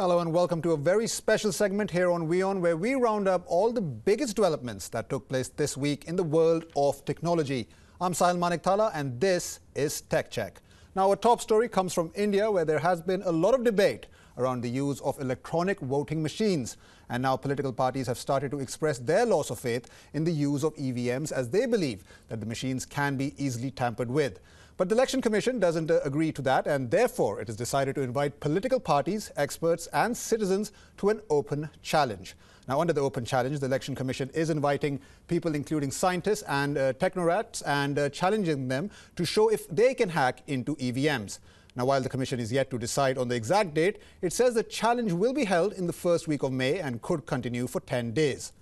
Hello and welcome to a very special segment here on WION, where we round up all the biggest developments that took place this week in the world of technology. I'm Sahil Maniktala and this is Tech Check. Now, our top story comes from India, where there has been a lot of debate around the use of electronic voting machines. And now political parties have started to express their loss of faith in the use of EVMs, as they believe that the machines can be easily tampered with. But the Election Commission doesn't agree to that, and therefore it has decided to invite political parties, experts and citizens to an open challenge. Now, under the open challenge, the Election Commission is inviting people, including scientists and technocrats, and challenging them to show if they can hack into EVMs. Now, while the Commission is yet to decide on the exact date, it says the challenge will be held in the first week of May and could continue for 10 days.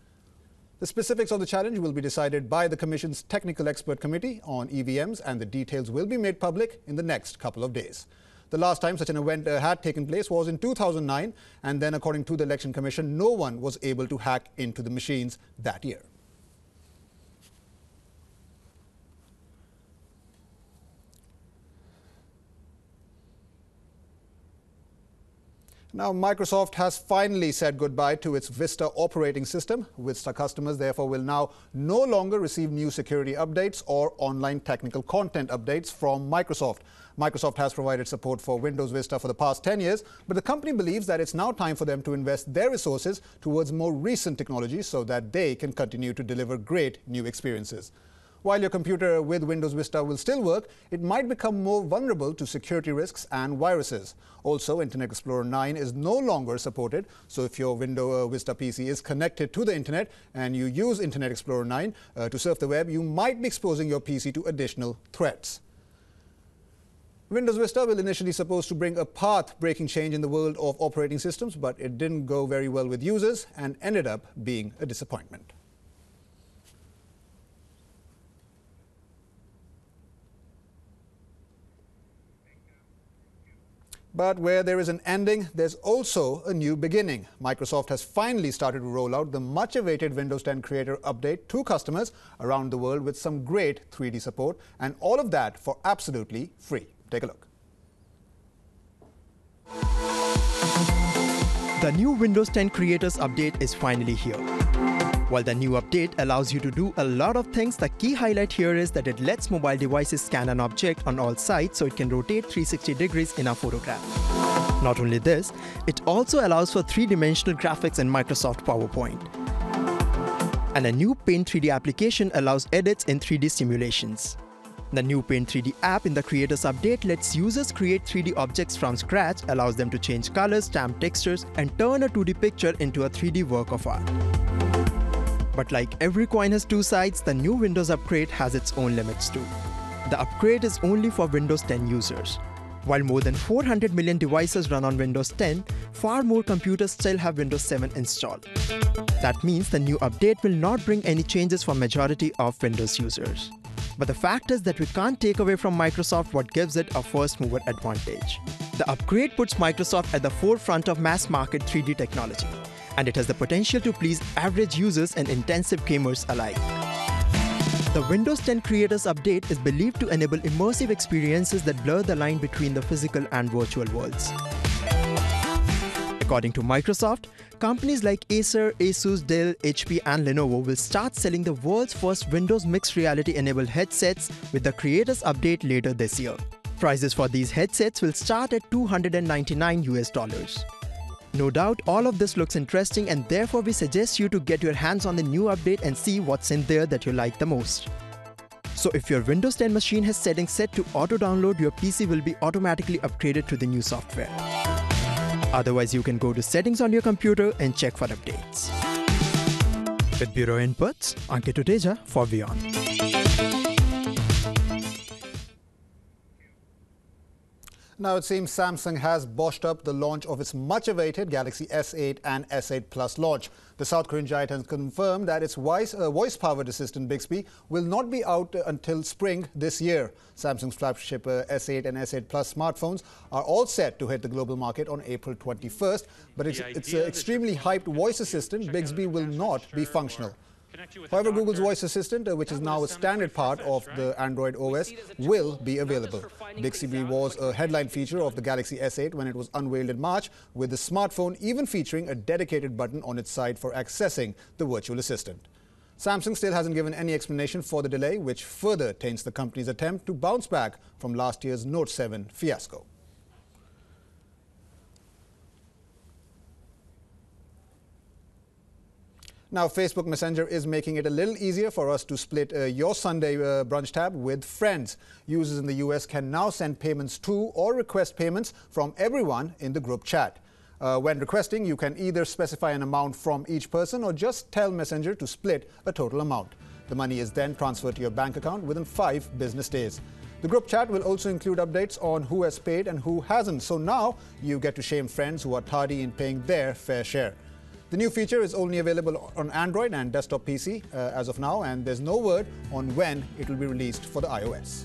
The specifics of the challenge will be decided by the Commission's Technical Expert Committee on EVMs, and the details will be made public in the next couple of days. The last time such an event had taken place was in 2009, and then, according to the Election Commission, no one was able to hack into the machines that year. Now, Microsoft has finally said goodbye to its Vista operating system. Vista customers, therefore, will now no longer receive new security updates or online technical content updates from Microsoft. Microsoft has provided support for Windows Vista for the past 10 years, but the company believes that it's now time for them to invest their resources towards more recent technology so that they can continue to deliver great new experiences. While your computer with Windows Vista will still work, it might become more vulnerable to security risks and viruses. Also, Internet Explorer 9 is no longer supported, so if your Windows Vista PC is connected to the Internet and you use Internet Explorer 9 to surf the web, you might be exposing your PC to additional threats. Windows Vista was initially supposed to bring a path-breaking change in the world of operating systems, but it didn't go very well with users and ended up being a disappointment. But where there is an ending, there's also a new beginning. Microsoft has finally started to roll out the much-awaited Windows 10 Creator Update to customers around the world with some great 3D support, and all of that for absolutely free. Take a look. The new Windows 10 Creators Update is finally here. While the new update allows you to do a lot of things, the key highlight here is that it lets mobile devices scan an object on all sides so it can rotate 360 degrees in a photograph. Not only this, it also allows for three-dimensional graphics in Microsoft PowerPoint. And a new Paint 3D application allows edits in 3D simulations. The new Paint 3D app in the Creators Update lets users create 3D objects from scratch, allows them to change colors, stamp textures, and turn a 2D picture into a 3D work of art. But like every coin has two sides, the new Windows upgrade has its own limits too. The upgrade is only for Windows 10 users. While more than 400 million devices run on Windows 10, far more computers still have Windows 7 installed. That means the new update will not bring any changes for majority of Windows users. But the fact is that we can't take away from Microsoft what gives it a first-mover advantage. The upgrade puts Microsoft at the forefront of mass-market 3D technology, and it has the potential to please average users and intensive gamers alike. The Windows 10 Creators Update is believed to enable immersive experiences that blur the line between the physical and virtual worlds. According to Microsoft, companies like Acer, Asus, Dell, HP and Lenovo will start selling the world's first Windows mixed reality-enabled headsets with the Creators Update later this year. Prices for these headsets will start at $299 US. No doubt, all of this looks interesting, and therefore we suggest you to get your hands on the new update and see what's in there that you like the most. So if your Windows 10 machine has settings set to auto-download, your PC will be automatically upgraded to the new software. Otherwise, you can go to settings on your computer and check for updates. With Bureau Inputs, Ankit Tuteja for WION. Now, it seems Samsung has botched up the launch of its much-awaited Galaxy S8 and S8 Plus launch. The South Korean giant has confirmed that its voice-powered assistant Bixby will not be out until spring this year. Samsung's flagship S8 and S8 Plus smartphones are all set to hit the global market on April 21st, but its extremely hyped voice assistant Bixby will not be functional. However, Google's voice assistant, which is now a standard part of the Android OS, will be available. Bixby was a headline feature of the Galaxy S8 when it was unveiled in March, with the smartphone even featuring a dedicated button on its side for accessing the virtual assistant. Samsung still hasn't given any explanation for the delay, which further taints the company's attempt to bounce back from last year's Note 7 fiasco. Now, Facebook Messenger is making it a little easier for us to split your Sunday brunch tab with friends. Users in the US can now send payments to or request payments from everyone in the group chat. When requesting, you can either specify an amount from each person or just tell Messenger to split a total amount. The money is then transferred to your bank account within 5 business days. The group chat will also include updates on who has paid and who hasn't. So now you get to shame friends who are tardy in paying their fair share. The new feature is only available on Android and desktop PC as of now, and there's no word on when it will be released for the iOS.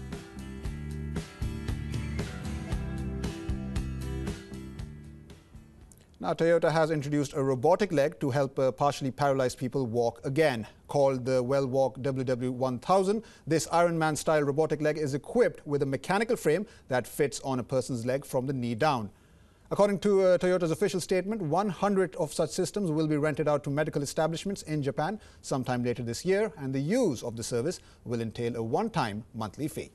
Now, Toyota has introduced a robotic leg to help partially paralyzed people walk again. Called the WellWalk WW1000, this Ironman-style robotic leg is equipped with a mechanical frame that fits on a person's leg from the knee down. According to Toyota's official statement, 100 of such systems will be rented out to medical establishments in Japan sometime later this year, and the use of the service will entail a one-time monthly fee.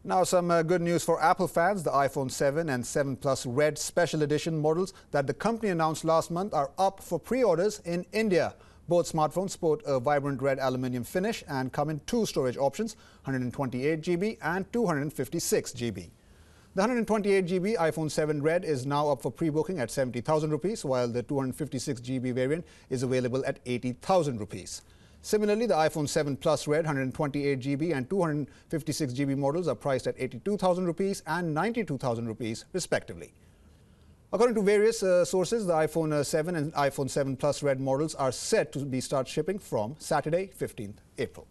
Now, some good news for Apple fans. The iPhone 7 and 7 Plus Red Special Edition models that the company announced last month are up for pre-orders in India. Both smartphones sport a vibrant red aluminium finish and come in 2 storage options, 128 GB and 256 GB. The 128 GB iPhone 7 Red is now up for pre-booking at 70,000 rupees, while the 256 GB variant is available at 80,000 rupees. Similarly, the iPhone 7 Plus Red 128 GB and 256 GB models are priced at 82,000 rupees and 92,000 rupees respectively. According to various sources, the iPhone 7 and iPhone 7 Plus Red models are set to start shipping from Saturday, 15th April.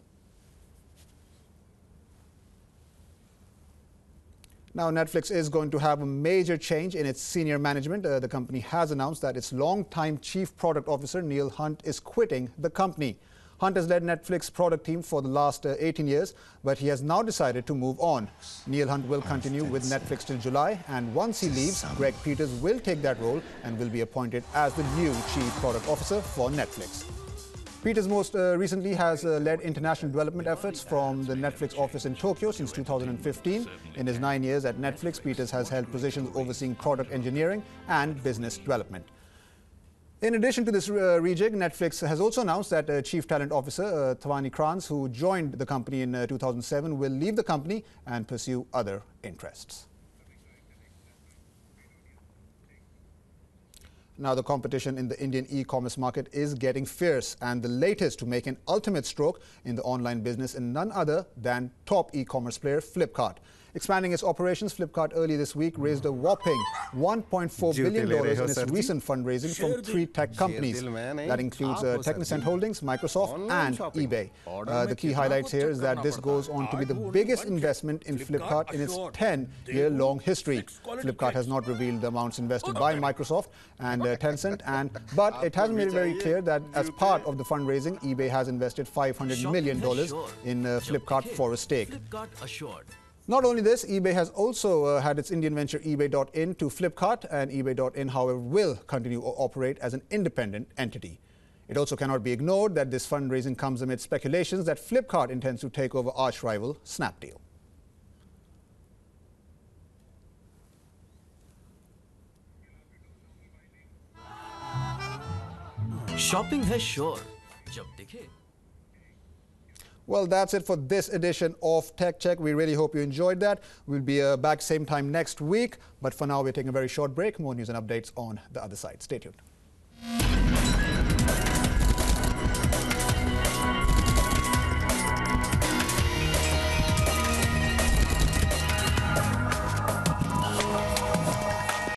Now, Netflix is going to have a major change in its senior management. The company has announced that its longtime chief product officer, Neil Hunt, is quitting the company. Hunt has led Netflix product team for the last 18 years, but he has now decided to move on. Neil Hunt will continue with Netflix till July, and once he leaves, Greg Peters will take that role and will be appointed as the new chief product officer for Netflix. Peters most recently has led international development efforts from the Netflix office in Tokyo since 2015. In his 9 years at Netflix, Peters has held positions overseeing product engineering and business development. In addition to this rejig, Netflix has also announced that Chief Talent Officer Thwani Kranz, who joined the company in 2007, will leave the company and pursue other interests. Now, the competition in the Indian e-commerce market is getting fierce, and the latest to make an ultimate stroke in the online business is none other than top e-commerce player Flipkart. Expanding its operations, Flipkart early this week raised a whopping $1.4 billion in its recent fundraising from 3 tech companies. That includes Technicent Holdings, Microsoft and eBay. The key highlights here is that this goes on to be the biggest investment in Flipkart in its 10-year-long history. Flipkart has not revealed the amounts invested by Microsoft and Tencent, but it has made it very clear that as part of the fundraising, eBay has invested $500 million in Flipkart for a stake. Not only this, eBay has also had its Indian venture eBay.in to Flipkart, and eBay.in, however, will continue to operate as an independent entity. It also cannot be ignored that this fundraising comes amid speculations that Flipkart intends to take over arch-rival Snapdeal. Shopping है sure, जब देखे. Well, that's it for this edition of Tech Check. We really hope you enjoyed that. We'll be back same time next week. But for now, we're taking a very short break. More news and updates on the other side. Stay tuned.